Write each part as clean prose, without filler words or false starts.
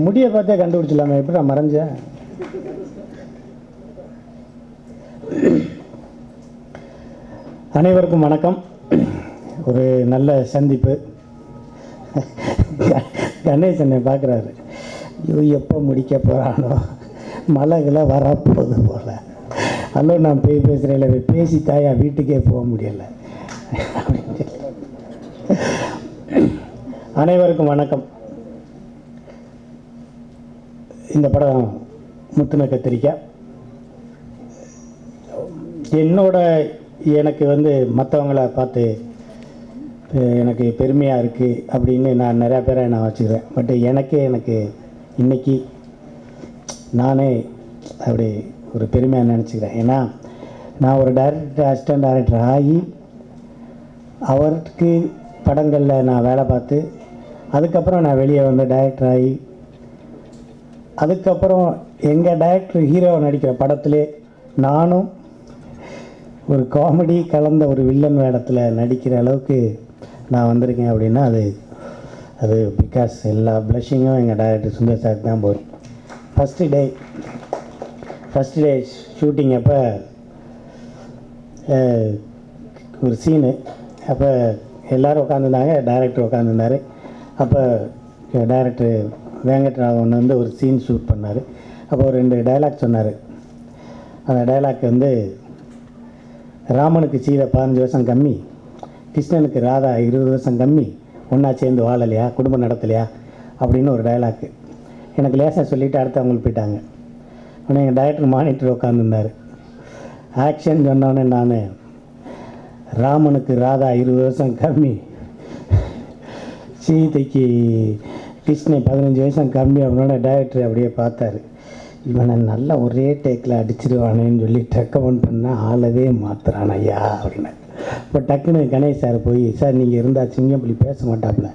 முடியை பார்த்தே கண்டுபிடிச்சிடலாமே, எப்படி நான் மறைஞ்சேன்? அனைவருக்கும் வணக்கம். ஒரு நல்ல சந்திப்பு. கணேசனை பார்க்குறாரு, எப்போ முடிக்க போகிறானோ, மழைகளை வரப்போகுது போல். அல்லோ நான் பேசுகிறேன், பேசி தாயா வீட்டுக்கே போக முடியலை அப்படின்னு. அனைவருக்கும் வணக்கம். இந்த படம் முத்துன கத்திரிக்காய். எனக்கு மற்றவங்கள பார்த்து எனக்கு பெருமையாக இருக்குது அப்படின்னு நான் நிறையா பேரை நான் வச்சுக்கிறேன். பட் எனக்கு இன்றைக்கி நானே அப்படி ஒரு பெருமையாக நினச்சிக்கிறேன். ஏன்னா நான் ஒரு அசிஸ்டன்ட் டைரக்டர் ஆகி அவருக்கு படங்களில் நான் வேலை பார்த்து அதுக்கப்புறம் நான் வெளியே வந்து டைரக்டர் ஆகி அதுக்கப்புறம் எங்கள் டைரக்டர் ஹீரோவை நடிக்கிற படத்திலே நானும் ஒரு காமெடி கலந்த ஒரு வில்லன் வேடத்தில் நடிக்கிற அளவுக்கு நான் வந்திருக்கேன். அப்படின்னா அது பிகாஸ் எல்லா ப்ளஷிங்கும் எங்கள் டைரக்டர் சுந்தர் சாருக்கு தான் போகும். ஃபஸ்ட்டு டே ஷூட்டிங் அப்போ ஒரு சீனு. அப்போ எல்லோரும் உட்காந்துருந்தாங்க, டைரக்டர் உட்காந்துருந்தார். அப்போ டைரக்டர் வெங்கட்ராவன் ஒரு சீன் ஷூட் பண்ணார். அப்போ ஒரு 2 டைலாக் சொன்னார். அந்த டைலாக் ராமனுக்கு சீதை 15 வருஷம் கம்மி, கிருஷ்ணனுக்கு ராதா 20 வருஷம் கம்மி, ஒன்றா சேர்ந்து வாழலையா, குடும்பம் நடத்தலையா அப்படின்னு ஒரு டைலாக்கு. எனக்கு லேசாக சொல்லிவிட்டு அடுத்து அவங்களுக்கு போயிட்டாங்க. ஆனால் எங்கள் டைரக்டர் மானிட்டர் உட்காந்துருந்தார். ஆக்ஷன் சொன்னோன்னே நான் ராமனுக்கு ராதா 20 வருஷம் கம்மி, சீதைக்கு கிருஷ்ணன் 15 வருஷம் கம்மி அப்படின்னோட டைரக்டர் அப்படியே பார்த்தாரு. இவனை நல்லா ஒரே டேக்கில் அடிச்சிடுவானேன்னு சொல்லி ரெக்கமெண்ட் பண்ணால் ஆளவே மாத்துறான் ஐயா அப்படின்னு. இப்போ டக்குன்னு கணேஷ் சார் போய், சார் நீங்கள் இருந்தால் சிங்கம்பள்ளி பேச மாட்டாப்புல,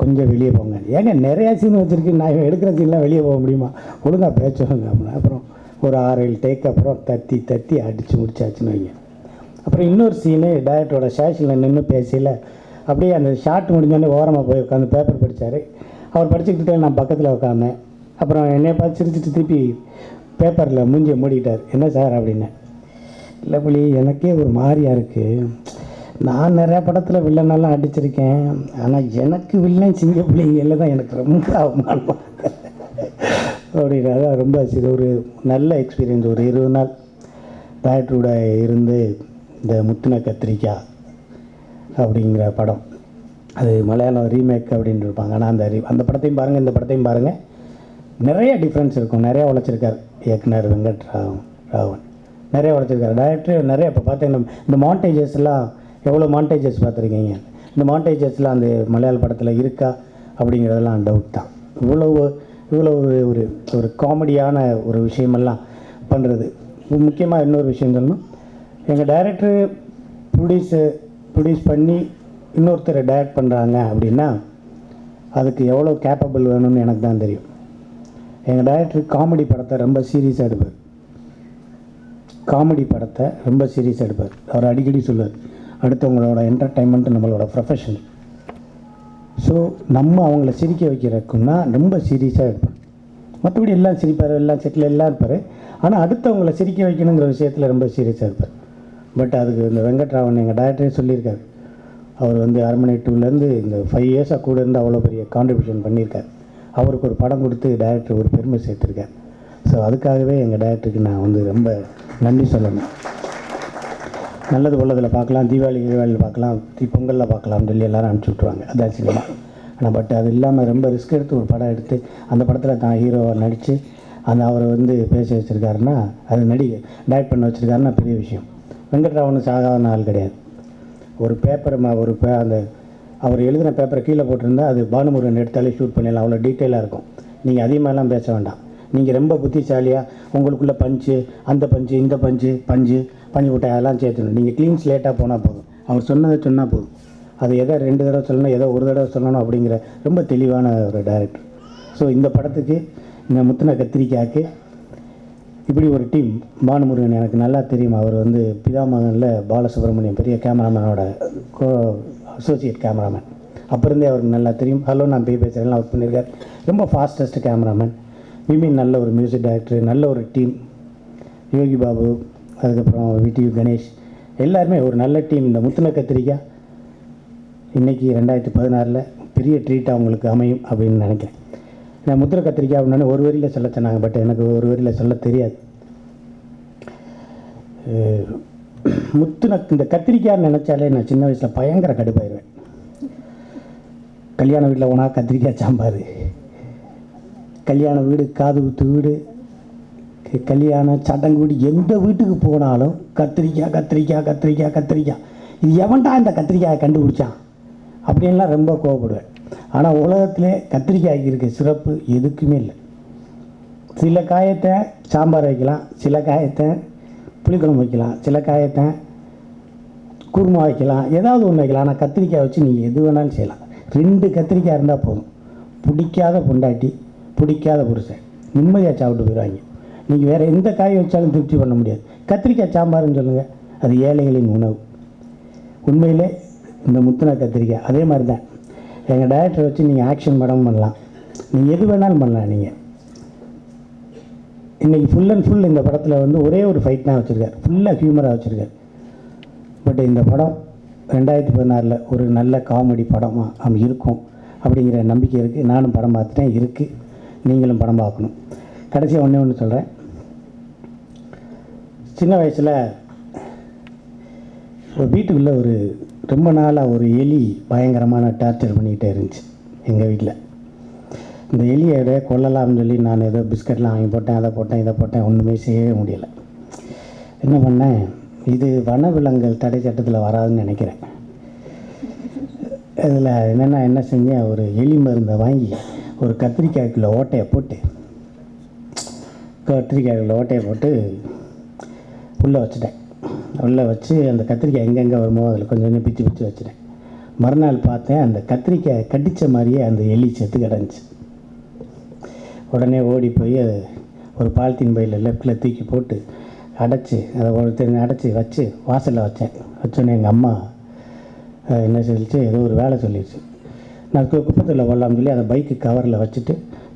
கொஞ்சம் வெளியே போங்க. ஏங்க நிறையா சீன் வச்சுருக்கு, நான் எடுக்கிற சீன்லாம் வெளியே போக முடியுமா, ஒழுங்காக பேசுவாங்க அப்படின்னா. அப்புறம் ஒரு 6-7 டேக் அப்புறம் தட்டி அடித்து முடிச்சாச்சுன்னு வைங்க. அப்புறம் இன்னொரு சீனு டைரக்டரோட ஷேஷில் நின்று பேசல. அப்படியே அந்த ஷார்ட் முடிஞ்சோடனே ஓரமாக போய் உட்காந்து பேப்பர் படித்தார். அவர் படிச்சுக்கிட்டே நான் பக்கத்தில் உட்காந்தேன். அப்புறம் என்னை பார்த்து சிரிச்சிட்டு திருப்பி பேப்பரில் மூஞ்சியை மூடிக்கிட்டார். என்ன சார் அப்படின்னு. இல்லை புள்ளி, எனக்கே ஒரு மாதிரியாக இருக்குது, நான் நிறையா படத்தில் வில்லனெல்லாம் அடிச்சிருக்கேன், ஆனால் எனக்கு வில்லன் சிங்கப்புள்ளிங்களில் தான் எனக்கு ரொம்ப அவமானமாக அப்படின்னா ரொம்ப ஒரு நல்ல எக்ஸ்பீரியன்ஸ். ஒரு 20 நாள் டைரக்டரோட இருந்து இந்த முத்துன கத்திரிக்காய் அப்படிங்கிற படம், அது மலையாளம் ரீமேக் அப்படின்னு இருப்பாங்க. ஆனால் அந்த படத்தையும் பாருங்கள், இந்த படத்தையும் பாருங்கள், நிறைய டிஃப்ரென்ஸ் இருக்கும். நிறையா உழைச்சிருக்கார் இயக்குனர் வெங்கட்ராவன், நிறைய உழைச்சிருக்கார். டைரக்டர் நிறைய. இப்போ பார்த்தீங்கன்னா இந்த மாண்டேஜஸ்லாம் எவ்வளோ மாண்டேஜஸ் பார்த்துருக்கீங்க. இந்த மாண்டேஜஸ்லாம் அந்த மலையாள படத்தில் இருக்கா அப்படிங்கிறதெல்லாம் டவுட் தான். இவ்வளோ ஒரு ஒரு காமெடியான ஒரு விஷயமெல்லாம் பண்ணுறது. முக்கியமாக இன்னொரு விஷயம் சொல்லணும், எங்கள் டைரக்டர் ப்ரொடியூஸ் பண்ணி இன்னொருத்தரை டைரக்ட் பண்ணுறாங்க அப்படின்னா அதுக்கு எவ்வளோ கேப்பபிள் வேணும்னு எனக்கு தான் தெரியும். எங்கள் டைரக்டர் காமெடி படத்தை ரொம்ப சீரியஸாக எடுப்பார். அவர் அடிக்கடி சொல்லுவார், அடுத்தவங்களோட என்டர்டைன்மெண்ட் நம்மளோட ப்ரொஃபஷன். ஸோ நம்ம அவங்கள சிரிக்க வைக்கிறதுக்குன்னா ரொம்ப சீரியஸாக எடுப்பார். மற்றபடி எல்லாம் சிரிப்பார், எல்லாம் செட்டில் எல்லாம் இருப்பார். ஆனால் அடுத்தவங்களை சிரிக்க வைக்கணுங்கிற விஷயத்தில் ரொம்ப சீரியஸாக இருப்பார். பட் அதுக்கு இந்த வெங்கட்ராவன் எங்கள் டைரக்டரே சொல்லியிருக்கார். அவர் அரண்மனை 2லேருந்து இந்த 5 இயர்ஸாக கூட இருந்து அவ்வளோ பெரிய கான்ட்ரிபியூஷன் பண்ணியிருக்கார். அவருக்கு ஒரு படம் கொடுத்து டைரக்டர் ஒரு பெருமை சேர்த்துருக்கார். ஸோ அதுக்காகவே எங்கள் டைரக்டருக்கு நான் ரொம்ப நன்றி சொல்லணும். நல்லது உள்ளதில் பார்க்கலாம், தீபாவளியில் பார்க்கலாம், பொங்கலில் பார்க்கலாம்னு சொல்லி எல்லோரும் அனுப்பிச்சி விட்ருவாங்க, அதான் சினிமா. ஆனால் பட் அது இல்லாமல் ரொம்ப ரிஸ்க் எடுத்து ஒரு படம் எடுத்து அந்த படத்தில் தான் ஹீரோவை நடித்து அவரை பேச வச்சுருக்காருன்னா, அது டைரக்ட் பண்ண வச்சுருக்காருன்னா பெரிய விஷயம். வெங்கட்ராவன் சாதாரண ஆள் கிடையாது. ஒரு பேப்பர் அந்த அவர் எழுதின பேப்பரை கீழே போட்டிருந்தா அது பானுமுருகன் எடுத்தாலே ஷூட் பண்ணிடலாம், அவ்வளோ டீட்டெயிலாக இருக்கும். நீங்கள் அதிகமாகலாம் பேச வேண்டாம். நீங்கள் ரொம்ப புத்திசாலியாக உங்களுக்குள்ளே பஞ்சு, அந்த பஞ்சு, இந்த பஞ்சு விட்டால் அதெல்லாம் சேர்த்துணும். நீங்கள் க்ளீன் ஸ்லேட்டாக போனால் போதும். அவர் சொன்னதை சொன்னால் போதும். அது எதை 2 தடவை சொல்லணும், எதோ ஒரு தடவை சொல்லணும் அப்படிங்கிற ரொம்ப தெளிவான ஒரு டைரக்டர். ஸோ இந்த படத்துக்கு, இந்த முத்துன கத்திரிக்காய்க்கு இப்படி ஒரு டீம். பானுமுருகன் எனக்கு நல்லா தெரியும். அவர் பிதாமகனில் பாலசுப்ரமணியம் பெரிய கேமராமேனோட அசோசியேட் கேமராமேன். அப்போ இருந்தே அவருக்கு நல்லா தெரியும். ஹலோ நான் பேசுகிறேன்லாம் ஒர்க் பண்ணியிருக்கார். ரொம்ப ஃபாஸ்டஸ்ட் கேமராமேன். விமின் நல்ல ஒரு மியூசிக் டைரக்டர், நல்ல ஒரு டீம். யோகி பாபு, அதுக்கப்புறம் விடிவி கணேஷ், எல்லாருமே ஒரு நல்ல டீம். இந்த முத்துன கத்திரிக்காய் இன்றைக்கி 2016 பெரிய ட்ரீட் அவங்களுக்கு அமையும் அப்படின்னு நினைக்கிறேன். நான் முத்துன கத்திரிக்காய் அப்படின்னா ஒரு வரியில் சொல்ல சொன்னாங்க, பட் எனக்கு ஒரு வரியில் சொல்ல தெரியாது. இந்த கத்திரிக்காய் நினச்சாலே நான் சின்ன வயசில் பயங்கர கடுப்பாயிருவேன். கல்யாண வீட்டில் போனால் கத்திரிக்காய் சாம்பார், கல்யாண வீடு, காது குத்து வீடு, கல்யாணம் சடங்கு வீடு, எந்த வீட்டுக்கு போனாலும் கத்திரிக்காய் கத்திரிக்காய் கத்திரிக்காய் கத்திரிக்காய். இது எவன்டா இந்த கத்திரிக்காயை கண்டுபிடிச்சான் அப்படின்லாம் ரொம்ப கோவப்படுவேன். ஆனால் உலகத்திலே கத்திரிக்காய்க்கு இருக்க சிறப்பு எதுக்குமே இல்லை. சில காயத்தை சாம்பார் வைக்கலாம், சில காயத்தை புளிக்குழம்பு வைக்கலாம், சில காயத்தை குருமா வைக்கலாம், ஏதாவது ஒன்று வைக்கலாம். ஆனால் கத்திரிக்காய் வச்சு நீங்கள் எது வேணாலும் செய்யலாம். 2 கத்திரிக்காய் இருந்தால் போதும். பிடிக்காத பொண்டாட்டி, பிடிக்காத புருஷன் நிம்மதியாக சாப்பிட்டு போயிடுவாங்க. நீங்கள் வேறு எந்த காய் வச்சாலும் திருப்தி பண்ண முடியாது. கத்திரிக்காய் சாம்பார்னு சொல்லுங்கள், அது ஏழைகளின் உணவு. உண்மையிலே இந்த முத்துன கத்திரிக்காய் அதே மாதிரி தான். எங்கள் டைரக்டரை வச்சு நீங்கள் ஆக்ஷன் படம் பண்ணலாம், நீங்கள் எது வேணாலும் பண்ணலாம். நீங்கள் இன்றைக்கி ஃபுல் அண்ட் ஃபுல் இந்த படத்தில் வந்து ஒரே ஒரு ஃபைட் தான் வச்சுருக்கார், ஃபுல்லாக ஹியூமராக வச்சுருக்கார். பட் இந்த படம் 2016 ஒரு நல்ல காமெடி படமாக இருக்கும் அப்படிங்கிற நம்பிக்கை இருக்குது. நானும் படம் பார்த்துட்டேன், இருக்குது. நீங்களும் படம் பார்க்கணும். கடைசியாக ஒன்று சொல்கிறேன். சின்ன வயசில் ஒரு வீட்டுக்குள்ளே ஒரு ரொம்ப நாளாக ஒரு எலி பயங்கரமான டார்ச்சர் பண்ணிக்கிட்டே இருந்துச்சு எங்கள் வீட்டில். இந்த எலியை கொல்லலாம்னு சொல்லி நான் ஏதோ பிஸ்கட்லாம் வாங்கி போட்டேன், அதை போட்டேன், இதை போட்டேன், ஒன்றுமே செய்யவே முடியலை. என்ன பண்ணேன், இது வனவிலங்குகள் தடை சட்டத்தில் வராதுன்னு நினைக்கிறேன். இதில் என்னென்னா என்ன செஞ்சேன், ஒரு எலி மருந்தை வாங்கி ஒரு கத்திரிக்காய்க்குள்ளே ஓட்டையை போட்டு உள்ளே வச்சுட்டேன். உள்ளே வச்சு அந்த கத்திரிக்காய் எங்கெங்கே வருமோ அதில் கொஞ்சம் கொஞ்சம் பிச்சு பிச்சு வச்சுட்டேன். மறுநாள் பார்த்தேன், அந்த கத்திரிக்காய் கடித்த மாதிரியே அந்த எலி செத்து கிடந்துச்சு. உடனே ஓடி போய் அது ஒரு பாலித்தீன் பையில் லெஃப்டில் தூக்கி போட்டு அடைச்சி வச்சு வாசலில் வச்சோன்னே எங்கள் அம்மா என்ன சொல்லிச்சு, ஏதோ ஒரு வேலை சொல்லிடுச்சு. நான் குப்பத்தில் போடலாம்னு சொல்லி அந்த பைக்கு கவரில் வச்சுட்டு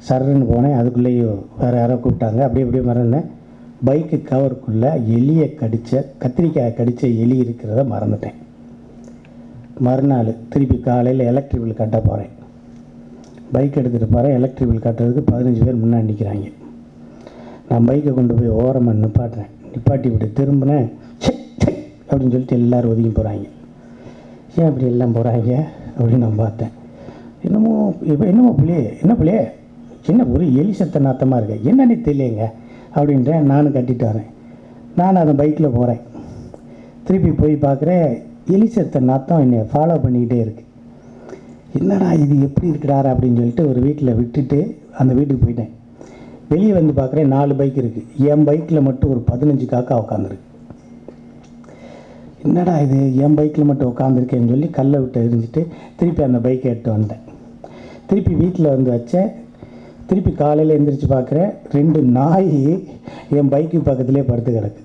சர்ன்னு போனேன். அதுக்குள்ளேயும் வேறு யாரோ கூப்பிட்டாங்க. அப்படியே மறந்தேன். பைக்கு கவருக்குள்ளே கத்திரிக்காயை கடித்த எலி இருக்கிறத மறந்துட்டேன். மறுநாள் திருப்பி காலையில் எலக்ட்ரிக் பில் கட்ட போகிறேன். பைக் எடுத்துகிட்டு போகிறேன். எலக்ட்ரிக் பில் கட்டுறதுக்கு 15 பேர் முன்னாடி நிற்கிறாங்க. நான் பைக்கை கொண்டு போய் ஓரமாக நிப்பாட்டி விட்டு திரும்பினேன். அப்படின்னு சொல்லிட்டு எல்லோரும் ஒதுங்கி போகிறாங்க. ஏன் அப்படி எல்லாம் போகிறாங்க அப்படின்னு நான் பார்த்தேன். என்னமோ பிள்ளையே சின்ன ஒரு எலி சத்த நாத்தமாக இருக்கு, என்னன்னு தெரியலைங்க அப்படின்றேன். நானும் கட்டிட்டு வரேன். நான் அந்த பைக்கில் போகிறேன். திருப்பி போய் பார்க்குறேன், எலி சத்த நாத்தம் என்னை ஃபாலோ பண்ணிக்கிட்டே இருக்குது. என்னடா இது எப்படி இருக்கிறாரு அப்படின்னு சொல்லிட்டு ஒரு வீட்டில் விட்டுட்டு அந்த வீட்டுக்கு போயிட்டேன். வெளியே வந்து பார்க்குறேன், 4 பைக் இருக்குது. என் பைக்கில் மட்டும் ஒரு 15 காக்கா உட்காந்துருக்கு. என்னடா இது என் பைக்கில் மட்டும் உட்காந்துருக்கேன்னு சொல்லி கல்லை விட்டு எரிஞ்சிட்டு திருப்பி அந்த பைக்கை எடுத்து வந்தேன். திருப்பி வீட்டில் வந்து வச்சேன். திருப்பி காலையில் எழுந்திரிச்சு பார்க்குறேன், 2 நாய் என் பைக்கு பக்கத்துலேயே படுத்து கிடக்கு.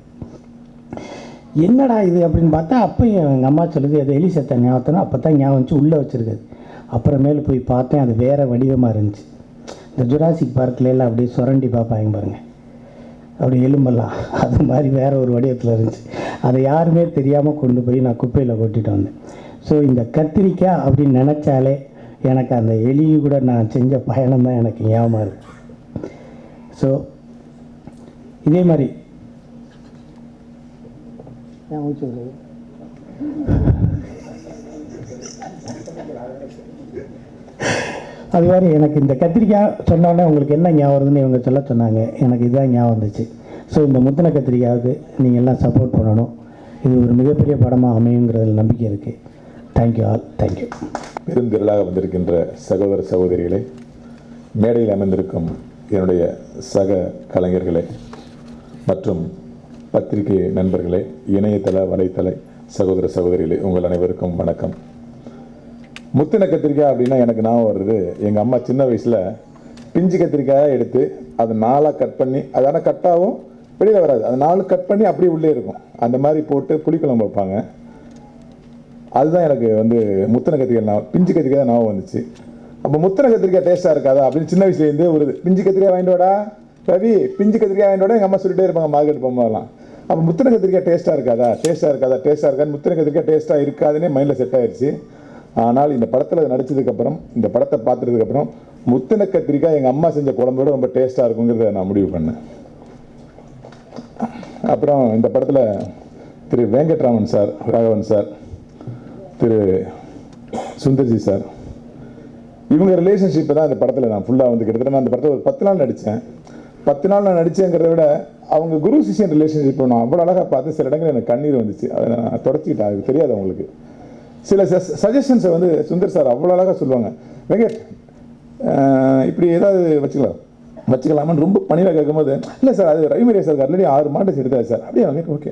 என்னடா இது அப்படின்னு பார்த்தா அப்போ எங்கள் அம்மா சொல்லுது, அது எலி சத்த ஞாபகத்தணும். அப்போ தான் ஞாபகம் வச்சு உள்ளே வச்சுருக்குது. அப்புறமேலு போய் பார்த்தேன், அது வேறு வடிவமாக இருந்துச்சு. இந்த ஜுராசிக் பார்க்கிலலாம் அப்படியே சுரண்டி பார்ப்பாங்க பாருங்கள், அப்படி எலும்பெல்லாம் அது மாதிரி வேறு ஒரு வடிவத்தில் இருந்துச்சு. அதை யாருமே தெரியாமல் கொண்டு போய் நான் குப்பையில் கொட்டிட்டு வந்தேன். ஸோ இந்த கத்திரிக்காய் அப்படின்னு நினச்சாலே எனக்கு அந்த எலியை கூட நான் செஞ்ச பயணம் தான் எனக்கு ஞாபகம் இருக்குது. ஸோ இதே மாதிரி அது மாதிரி எனக்கு இந்த கத்திரிக்காய் சொன்னோடனே உங்களுக்கு என்ன ஞாபகம் வருதுன்னு இவங்க சொல்ல சொன்னாங்க. எனக்கு இதுதான் ஞாபகம் வந்துச்சு. ஸோ இந்த முத்தின கத்திரிக்காவுக்கு நீங்கள் எல்லாம் சப்போர்ட் பண்ணணும். இது ஒரு மிகப்பெரிய படமாக அமையுங்கிறதுல நம்பிக்கை இருக்குது. Thank you all. தேங்க்யூ. பெருந்திரளாக வந்திருக்கின்ற சகோதர சகோதரிகளே, மேடையில் அமர்ந்திருக்கும் என்னுடைய சக கலைஞர்களே மற்றும் பத்திரிகை நண்பர்களே, இணையதள வலைத்தள சகோதர சகோதரிகளே, உங்கள் அனைவருக்கும் வணக்கம். முத்தின கத்திரிக்காய் அப்படின்னா எனக்கு ஞாபகம் வருது, எங்கள் அம்மா சின்ன வயசில் பிஞ்சு கத்திரிக்காயை எடுத்து அதை 4 கட் பண்ணி, அதான கட்டாகவும் வெளியில் வராது, அது 4 கட் பண்ணி அப்படியே உள்ளே இருக்கும், அந்த மாதிரி போட்டு புளிக்குழம்பு வைப்பாங்க. அதுதான் எனக்கு வந்து முத்தின கத்திரிக்காய் பிஞ்சு கத்திரிக்காய் தான் ஞாபகம் வந்துச்சு. அப்போ முத்தின கத்திரிக்காய் டேஸ்ட்டாக இருக்காதா அப்படின்னு சின்ன வயசுலேருந்து ஒரு பிஞ்சு கத்திரிக்காய் வாங்கிட்டு வாடா ரவி, பிஞ்சு கத்திரிக்காய் வாங்கிட்டு வாடா எங்கள் அம்மா சொல்லிட்டே இருப்பாங்க மார்க்கெட் போகும்போதெல்லாம். அப்போ முத்தின கத்திரிக்காய் டேஸ்ட்டாக இருக்காதா, டேஸ்ட்டாக இருக்காது, முத்தின கத்திரிக்காய் டேஸ்ட்டாக இருக்காதுன்னே மைண்டில் செட் ஆயிடுச்சு. ஆனால் இந்த படத்தில் நடிச்சதுக்கப்புறம், இந்த படத்தை பார்த்துட்டதுக்கப்புறம் முத்தின கத்திரிக்காய் எங்கள் அம்மா செஞ்ச குழம்போட ரொம்ப டேஸ்ட்டாக இருக்குங்கிறத நான் முடிவு பண்ணேன். அப்புறம் இந்த படத்தில் திரு வெங்கட்ராமன் சார், ராகவன் சார், திரு சுந்தர்ஜி சார், இவங்க ரிலேஷன்ஷிப்பை தான் இந்த படத்தில் நான் ஃபுல்லாக வந்து கிட்டத்தட்ட நான் அந்த படத்தில் ஒரு 10 நாள் நடித்தேன். 10 நாள் நான் நடித்தேங்கிறத விட அவங்க குரு சிஷியன் ரிலேஷன்ஷிப் நான் அவ்வளோ அழகாக பார்த்து சில இடங்கள் எனக்கு கண்ணீர் வந்துச்சு. அதை நான் தொடச்சிக்கிட்டேன். அது தெரியாது அவங்களுக்கு. சில சஜஷன்ஸை வந்து சுந்தர் சார் அவ்வளோ அழகாக சொல்லுவாங்க. வெங்கட் இப்படி ஏதாவது வச்சுக்கலாமான்னு ரொம்ப பணியாக கேட்கும்போது, இல்லை சார் அது ரவிமரியா சார் ஆல்ரெடி 6 மாடல்ஸ் எடுத்தாரு சார். அப்படியே வெங்கட் ஓகே.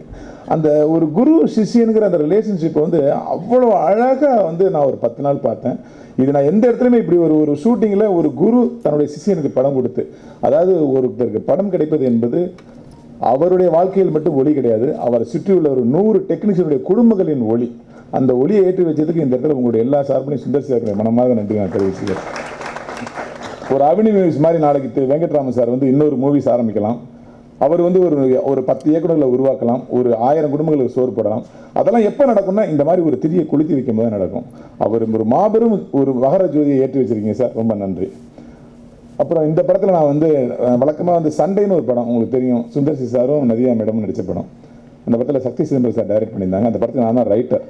அந்த ஒரு குரு சிஷியனுங்கிற அந்த ரிலேஷன்ஷிப்பை வந்து அவ்வளோ அழகாக வந்து நான் ஒரு 10 நாள் பார்த்தேன். இது நான் எந்த இடத்துலையுமே இப்படி ஒரு ஷூட்டிங்கில் ஒரு குரு தன்னுடைய சிஷியனுக்கு படம் கொடுத்து, அதாவது ஒருத்தருக்கு படம் கிடைப்பது என்பது அவருடைய வாழ்க்கையில் மட்டும் ஒளி கிடையாது, அவரை சுற்றியுள்ள ஒரு 100 டெக்னீஷியனுடைய குடும்பங்களின் ஒளி. அந்த ஒளியை ஏற்றி வச்சதுக்கு இந்த இடத்துல உங்களுடைய எல்லா சார்பையும் சுந்தர் சார் மனமாக நன்றி நான் தெரிவிச்சுக்கிறேன். ஒரு அபினி மூவிஸ் மாதிரி நாளைக்கு வெங்கட்ராமன் சார் வந்து இன்னொரு மூவிஸ் ஆரம்பிக்கலாம். அவர் வந்து ஒரு 10 இயக்குநர்களை உருவாக்கலாம், ஒரு 1000 குடும்பங்களுக்கு சோறு போடலாம். அதெல்லாம் எப்போ நடக்கும்னா இந்த மாதிரி ஒரு திரியை கொளுத்தி வைக்கும் போது நடக்கும். அவர் ஒரு மாபெரும் ஒரு மகர ஜோதியை ஏற்றி வச்சிருக்கீங்க சார், ரொம்ப நன்றி. அப்புறம் இந்த படத்தில் நான் வந்து வழக்கமாக வந்து சண்டைன்னு ஒரு படம் உங்களுக்கு தெரியும், சுந்தர்சி சாரும் நதியா மேடமும் நடித்த படம். அந்த படத்தில் சக்தி சிதம்பரம் சார் டைரக்ட் பண்ணியிருந்தாங்க. அந்த படத்தில் நான் தான் ரைட்டர்.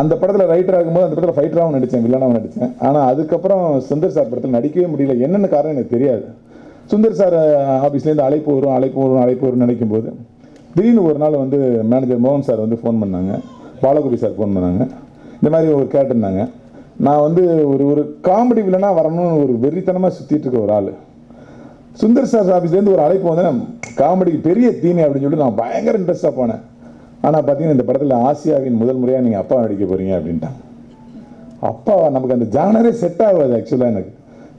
அந்த படத்தில் ரைட்டர் ஆகும்போது அந்த படத்தில் ஃபைட்டராகவும் நடித்தேன், வில்லனாகவும் நடித்தேன். ஆனால் அதுக்கப்புறம் சுந்தர் சார் படத்தில் நடிக்கவே முடியல. என்னென்ன காரணம் எனக்கு தெரியாது. சுந்தர் சார் ஆஃபீஸ்லேருந்து அழைப்பு வரும் நினைக்கும்போது திடீர்னு ஒரு நாள் வந்து மேனேஜர் மோகன் சார் வந்து ஃபோன் பண்ணாங்க, பாலகுடி சார் ஃபோன் பண்ணாங்க. இந்த மாதிரி ஒரு கேட்டிருந்தாங்க. நான் வந்து ஒரு காமெடி வில்லனாக வரணும்னு ஒரு வெறித்தனமாக சுற்றிட்டு இருக்க ஒரு ஆள். சுந்தர் சார் ஆஃபீஸ்லேருந்து ஒரு அழைப்பு வந்து காமெடிக்கு பெரிய தீனி அப்படின்னு சொல்லிட்டு நான் பயங்கர இன்ட்ரெஸ்ட்டாக போனேன். ஆனால் பார்த்தீங்கன்னா இந்த படத்தில் ஆசியாவின் முதல் முறையாக நீங்கள் அப்பா நடிக்க போகிறீங்க அப்படின்ட்டாங்க. அப்பா நமக்கு அந்த ஜானரே செட் ஆகாது ஆக்சுவலாக. எனக்கு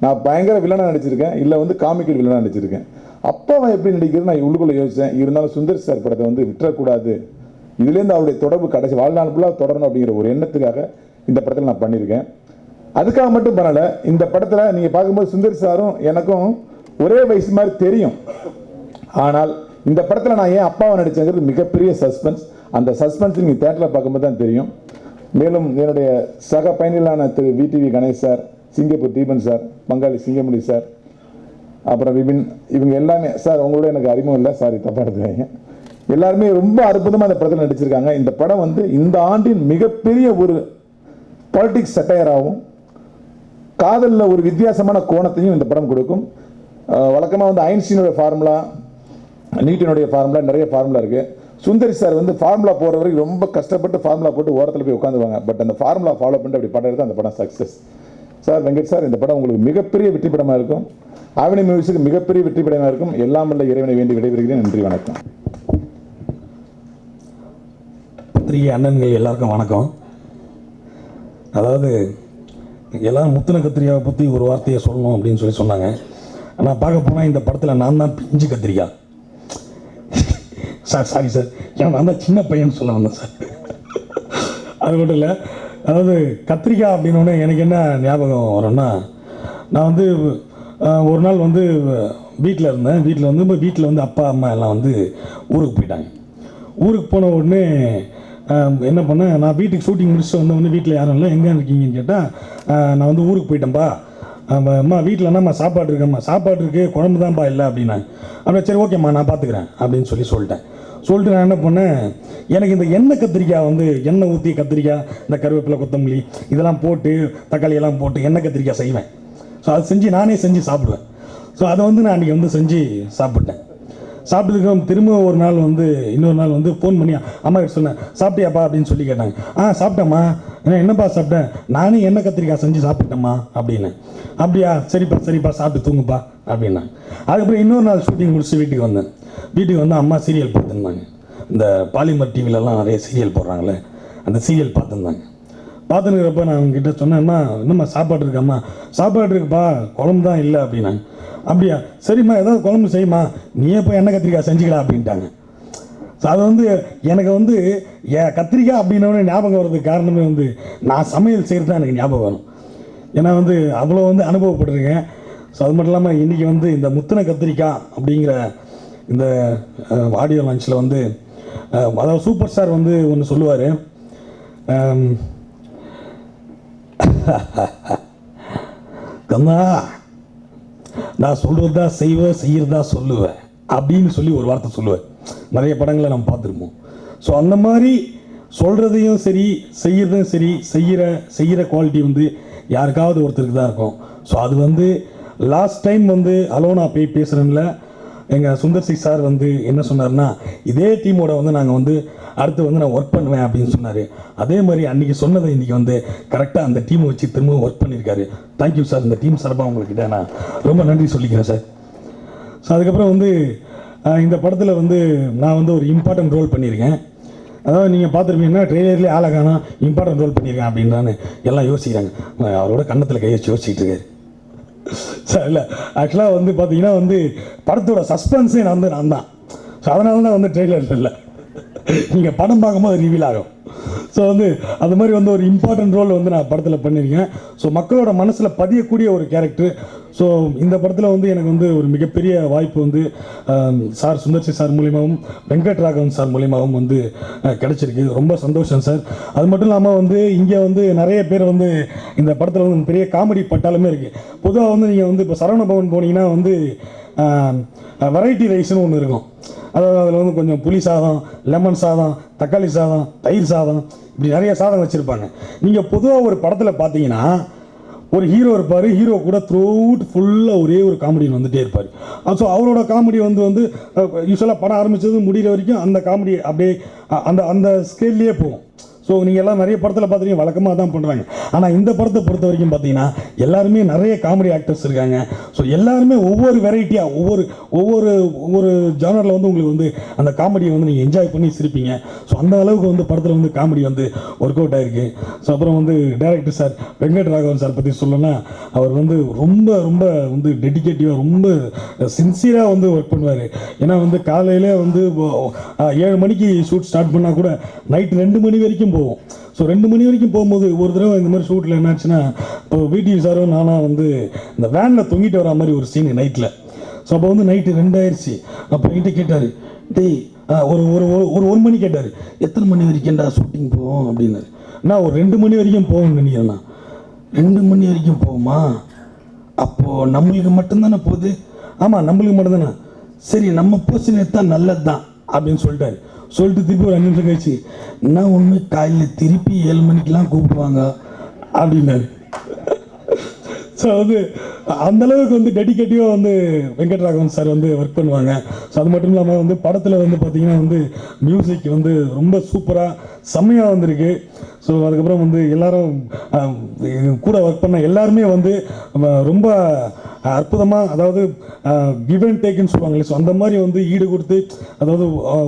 நான் பயங்கர வில்லனாக நடிச்சிருக்கேன், இல்லை வந்து காமிக்கல் வில்லனாக நடிச்சிருக்கேன். அப்பாவை எப்படி நடிக்கிறது நான் உள்ளுக்குள்ளே யோசித்தேன். இருந்தாலும் சுந்தர் சார் படத்தை வந்து விட்டுறக்கூடாது, இதுலேருந்து அவருடைய தொடர்பு கடைசி வாழ்நாள் ஃபுல்லாக தொடரணும் அப்படிங்கிற ஒரு எண்ணத்துக்காக இந்த படத்தில் நான் பண்ணியிருக்கேன். அதுக்காக மட்டும் பண்ணலை. இந்த படத்தில் நீங்கள் பார்க்கும்போது சுந்தர் சாரும் எனக்கும் ஒரே வயசு மாதிரி தெரியும். ஆனால் இந்த படத்தில் நான் ஏன் அப்பாவை நடித்தேங்கிறது மிகப்பெரிய சஸ்பென்ஸ். அந்த சஸ்பென்ஸ் நீங்கள் தேட்டரில் பார்க்கும்போது தான் தெரியும். மேலும் என்னுடைய சக பயணிகளான திரு VTV Ganesh sir, Singapore Deepan sir, பங்காளி சிங்கமுடி சார், அப்புறம் விபின், இவங்க எல்லாமே சார் உங்களோட எனக்கு அறிமுகம் இல்லை, சாரி தப்பாக எடுத்துக்காங்க. எல்லாருமே ரொம்ப அற்புதமாக இந்த படத்தில் நடிச்சிருக்காங்க. இந்த படம் வந்து இந்த ஆண்டின் மிகப்பெரிய ஒரு பாலிடிக்ஸ் சட்டையராகவும் காதலில் ஒரு வித்தியாசமான கோணத்தையும் இந்த படம் கொடுக்கும். வழக்கமாக வந்து ஐன்ஸ்டீனுடைய ஃபார்முலா, நியூட்டனுடைய ஃபார்முலா, நிறைய ஃபார்முலா இருக்குது. சுந்தரி சார் வந்து ஃபார்முலா போகிற வரைக்கும் ரொம்ப கஷ்டப்பட்டு ஃபார்முலா போட்டு ஓரத்தில் போய் உட்காந்துவாங்க. பட் அந்த ஃபார்முலா ஃபாலோ பண்ணிட்டு அப்படி படம் எடுத்து அந்த படம் சக்ஸஸ். சார் வெங்கட் சார், இந்த படம் உங்களுக்கு மிகப்பெரிய வெற்றி படமாக இருக்கும். ஆவணி மியூசிக்கு மிகப்பெரிய வெற்றி படமாக இருக்கும். எல்லாம் வல்ல இறைவனை வேண்டி விடைபெறுகிறேன். நன்றி, வணக்கம். பத்திரிகை அண்ணன்கள் எல்லாருக்கும் வணக்கம். அதாவது எல்லாரும் முத்தின கத்திரிக்காவை பற்றி ஒரு வார்த்தையை சொல்லணும் அப்படின்னு சொன்னாங்க. ஆனால் பார்க்க போனால் இந்த படத்தில் நான் தான் பிஞ்சு கத்திரிக்காய் சார். சாரி சார், ஏன்னா நான் தான் சின்ன பையன் சொல்ல வந்தேன் சார். அது மட்டும் இல்லை, அதாவது கத்திரிக்காய் அப்படின்னோடனே எனக்கு என்ன ஞாபகம் வரும்னா, நான் வந்து ஒரு நாள் வந்து வீட்டில் இருந்தேன். வீட்டில் வந்து அப்பா அம்மா எல்லாம் வந்து ஊருக்கு போயிட்டாங்க. ஊருக்கு போன உடனே என்ன பண்ணேன், நான் வீட்டுக்கு ஷூட்டிங் முடிச்சுட்டு வந்தவொடனே வீட்டில் யாரும் இல்லை, எங்கே இருக்கீங்கன்னு கேட்டால் நான் வந்து ஊருக்கு போயிட்டேன்ப்பா, அம்மா வீட்டில் என்னம்மா சாப்பாடு இருக்கம்மா, சாப்பாடு இருக்குது, குழம்பு தான்ப்பா இல்லை அப்படின்னாங்க. அப்படின்னா சரி ஓகேம்மா நான் பார்த்துக்கிறேன் அப்படின்னு சொல்லிட்டு நான் என்ன பண்ணேன், எனக்கு இந்த எண்ணெய் கத்திரிக்காய் வந்து எண்ணெய் ஊற்றி கத்திரிக்காய், இந்த கருவேப்பிலை, கொத்தமல்லி இதெல்லாம் போட்டு, தக்காளி எல்லாம் போட்டு எண்ணெய் கத்திரிக்காய் செய்வேன். ஸோ அது நானே செஞ்சு சாப்பிடுவேன். ஸோ அதை வந்து நான் அன்றைக்கி வந்து செஞ்சு சாப்பிட்டேன். சாப்பிட்டதுக்கு திரும்ப இன்னொரு நாள் வந்து ஃபோன் பண்ணி அம்மா கிட்ட சொன்னேன், சாப்பிட்டியாப்பா அப்படின்னு சொல்லி கேட்டாங்க. சாப்பிட்டேம்மா. என்னப்பா சாப்பிட்டேன், நானே எண்ணெய் கத்திரிக்காய் செஞ்சு சாப்பிட்டேம்மா அப்படின்னு. அப்படியா, சரிப்பா சாப்பிட்டு தூங்குப்பா அப்படின்னா. அதுக்கப்புறம் இன்னொரு நாள் ஷூட்டிங் முடிச்சு வீட்டுக்கு வந்து அம்மா சீரியல் பார்த்துருந்தாங்க. இந்த பாலிமர் டிவிலலாம் நிறைய சீரியல் போடுறாங்களே, அந்த சீரியல் பார்த்துருக்கிறப்ப நான் அவங்ககிட்ட சொன்னேன்மா, என்னம்மா சாப்பாடு இருக்காம்மா, சாப்பாடு இருக்குப்பா, குழம்பு தான் இல்லை அப்படின்னாங்க. அப்படியா, சரிம்மா ஏதாவது குழம்பு செய்யுமா, நீயே போய் எண்ணெய் கத்திரிக்காய் செஞ்சுக்கலாம் அப்படின்ட்டாங்க. ஸோ ஸோ அது வந்து எனக்கு வந்து கத்திரிக்காய் அப்படின்னோடனே ஞாபகம் வர்றதுக்கு காரணமே வந்து நான் சமையல் செய்கிறது தான் எனக்கு ஞாபகம் வரும். ஏன்னா வந்து அவ்வளோ வந்து அனுபவப்பட்டிருக்கேன். ஸோ அது மட்டும் இல்லாமல் இன்றைக்கி வந்து இந்த முத்தின கத்திரிக்காய் அப்படிங்கிற இந்த ஆடியோ லான்ச்சில் வந்து அதாவது சூப்பர் ஸ்டார் வந்து ஒன்று சொல்லுவார், கண்ணா நான் சொல்கிறது தான் செய்வேன், செய்கிறதா சொல்லுவேன் அப்படின்னு சொல்லி ஒரு வார்த்தை சொல்லுவேன். நிறைய படங்களை நம்ம பார்த்துருப்போம். ஸோ அந்த மாதிரி சொல்கிறதையும் சரி செய்கிறதையும் சரி செய்கிற குவாலிட்டி வந்து யாருக்காவது ஒருத்தருக்கு தான் இருக்கும். ஸோ அது வந்து லாஸ்ட் டைம் வந்து அலோனா போய் பேசுகிறேன்ல எங்கள் சுந்தர் சி சார் வந்து என்ன சொன்னார்னா, இதே டீமோட வந்து நாங்கள் வந்து அடுத்து வந்து நான் ஒர்க் பண்ணுவேன் அப்படின்னு சொன்னார். அதே மாதிரி அன்றைக்கி சொன்னதை இன்றைக்கி வந்து கரெக்டாக அந்த டீமை வச்சு திரும்பவும் ஒர்க் பண்ணியிருக்காரு. Thank you sir. இந்த டீம் சார்பாக உங்கள்கிட்ட நான் ரொம்ப நன்றி சொல்லிக்கிறேன் சார். ஸோ அதுக்கப்புறம் வந்து இந்த படத்தில் வந்து நான் வந்து ஒரு இம்பார்ட்டன்ட் ரோல் பண்ணியிருக்கேன். அதாவது நீங்கள் பார்த்துருப்பீங்கன்னா ட்ரெய்லர்லேயே ஆளகானா இம்பார்ட்டன்ட் ரோல் பண்ணியிருக்கேன் அப்படின்றான்னு எல்லாம் யோசிக்கிறாங்க. அவரோட கன்னத்தில் கையை வச்சு யோசிச்சுட்டு இருக்காரு சார். இல்லை ஆக்சுவலாக வந்து பார்த்தீங்கன்னா வந்து படத்தோட சஸ்பென்ஸே நான் தான். ஸோ அதனால தான் வந்து ட்ரெய்லர் இல்லை, நீங்கள் படம் பார்க்கும்போது ரிவீல் ஆகும். ஸோ வந்து அது மாதிரி வந்து ஒரு இம்பார்ட்டன்ட் ரோல் வந்து நான் படத்தில் பண்ணியிருக்கேன். ஸோ மக்களோட மனசில் பதியக்கூடிய ஒரு கேரக்டர். ஸோ இந்த படத்தில் வந்து எனக்கு வந்து ஒரு மிகப்பெரிய வாய்ப்பு வந்து சார் சுந்தர்சி சார் மூலியமாகவும் வெங்கட் ராகவன் சார் மூலியமாகவும் வந்து கிடச்சிருக்கு. ரொம்ப சந்தோஷம் சார். அது மட்டும் இல்லாமல் வந்து இங்கே வந்து நிறைய பேர் வந்து இந்த படத்தில் வந்து பெரிய காமெடி பட்டாலுமே இருக்குது. பொதுவாக வந்து நீங்கள் வந்து இப்போ சரவண பவன் போனீங்கன்னா வந்து வெரைட்டி ரைஸ்னு ஒன்று இருக்கும். அதாவது அதில் வந்து கொஞ்சம் புளி சாதம், லெமன் சாதம், தக்காளி சாதம், தயிர் சாதம், இப்படி நிறைய சாதம் வச்சுருப்பாங்க. நீங்கள் பொதுவாக ஒரு படத்தில் பார்த்தீங்கன்னா ஒரு ஹீரோ இருப்பார், ஹீரோ கூட த்ரூஅவுட் ஃபுல்லாக ஒரே ஒரு காமெடியன் வந்துகிட்டே இருப்பார். ஸோ அவரோட காமெடி வந்து யூஸ்வலாக படம் ஆரம்பித்தது முடிகிற வரைக்கும் அந்த காமெடி அப்படியே அந்த ஸ்கேல்லையே போகும். ஸோ நீங்கள் எல்லாம் நிறைய படத்தில் பார்த்துருக்கீங்க, வழக்கமாக தான் பண்ணுறாங்க. ஆனால் இந்த படத்தை பொறுத்த வரைக்கும் பார்த்தீங்கன்னா எல்லாருமே நிறைய காமெடி ஆக்டர்ஸ் இருக்காங்க. ஸோ எல்லாருமே ஒவ்வொரு வெரைட்டியாக ஒவ்வொரு ஜானரில் வந்து உங்களுக்கு வந்து அந்த காமெடியை வந்து நீங்கள் என்ஜாய் பண்ணி சிரிப்பீங்க. ஸோ அந்த அளவுக்கு வந்து படத்தில் வந்து காமெடி வந்து ஒர்க் அவுட் ஆகிருக்கு. ஸோ அப்புறம் வந்து director sir Venkat Raghavan sir பற்றி சொல்லணும்னா அவர் வந்து ரொம்ப ரொம்ப வந்து டெடிகேட்டிவாக ரொம்ப சின்சியராக வந்து ஒர்க் பண்ணுவார். ஏன்னா வந்து காலையில் வந்து 7 மணிக்கு ஷூட் ஸ்டார்ட் பண்ணால் கூட நைட்டு 2 மணி வரைக்கும் போவோம். ஸோ 2 மணி வரைக்கும் போகும்போது ஒரு தடவை இந்த மாதிரி ஷூட்டில் என்னாச்சுன்னா, இப்போ VTV சாரும் நானாக வந்து இந்த வேனில் தொங்கிட்டு வர மாதிரி ஒரு சீனு நைட்டில். ஸோ அப்போ வந்து நைட்டு 2 ஆயிடுச்சு. அப்போ என்கிட்ட கேட்டார், டேய் ஒரு மணி கேட்டார், எத்தனை மணி வரைக்கும்டா ஷூட்டிங் போவோம் அப்படின்னாரு. நான் ஒரு 2 மணி வரைக்கும் போவோம்னு நினைக்கிறேண்ணா. 2 மணி வரைக்கும் போவோமா? அப்போது நம்மளுக்கு மட்டும்தானே போகுது? ஆமாம் நம்மளுக்கு மட்டும்தானே. சரி நம்ம போர்ஷன் எடுத்தால் நல்லது தான் அப்படின்னு சொல்லிட்டாரு. சொல்லிட்டு திருப்பி ஒரு 5 நிமிஷம் கழிச்சு, என்ன ஒன்று காலையில் திருப்பி 7 மணிக்கெலாம் கூப்பிடுவாங்க அப்படின்னாரு. ஸோ வந்து அந்தளவுக்கு வந்து டெடிகேட்டிவாக வந்து வெங்கட்ராகவன் சார் வந்து ஒர்க் பண்ணுவாங்க. ஸோ அது மட்டும் இல்லாமல் வந்து படத்தில் வந்து பார்த்திங்கன்னா வந்து மியூசிக் வந்து ரொம்ப சூப்பராக செம்மையாக வந்திருக்கு. ஸோ அதுக்கப்புறம் வந்து எல்லாரும் கூட ஒர்க் பண்ண எல்லாருமே வந்து ரொம்ப அற்புதமாக, அதாவது கிவ் அண்ட் டேக்குன்னு சொல்லுவாங்களே, ஸோ அந்த மாதிரி வந்து ஈடு கொடுத்து, அதாவது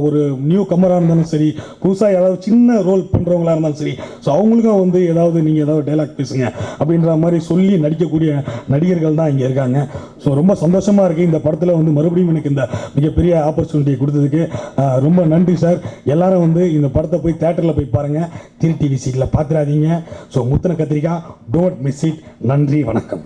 ஒரு நியூ கமராக இருந்தாலும் சரி, புதுசாக ஏதாவது சின்ன ரோல் பண்ணுறவங்களா இருந்தாலும் சரி, ஸோ அவங்களுக்கும் வந்து ஏதாவது நீங்கள் ஏதாவது டைலாக் பேசுங்க அப்படின்ற மாதிரி சொல்லி நடிக்கக்கூடிய நடிகர்கள் தான் இங்கே இருக்காங்க. ஸோ ரொம்ப சந்தோஷமாக இருக்குது. இந்த படத்தில் வந்து மறுபடியும் எனக்கு இந்த மிகப்பெரிய ஆப்பர்ச்சுனிட்டியை கொடுத்ததுக்கு ரொம்ப நன்றி சார். எல்லாரும் வந்து இந்த படத்தை போய் தேட்டரில் போய் பாருங்கள், டிவி சீட்டில் பார்த்துடாதீங்க. ஸோ முத்தின கத்திரிக்காய், டோன்ட் மிஸ் இட். நன்றி, வணக்கம்.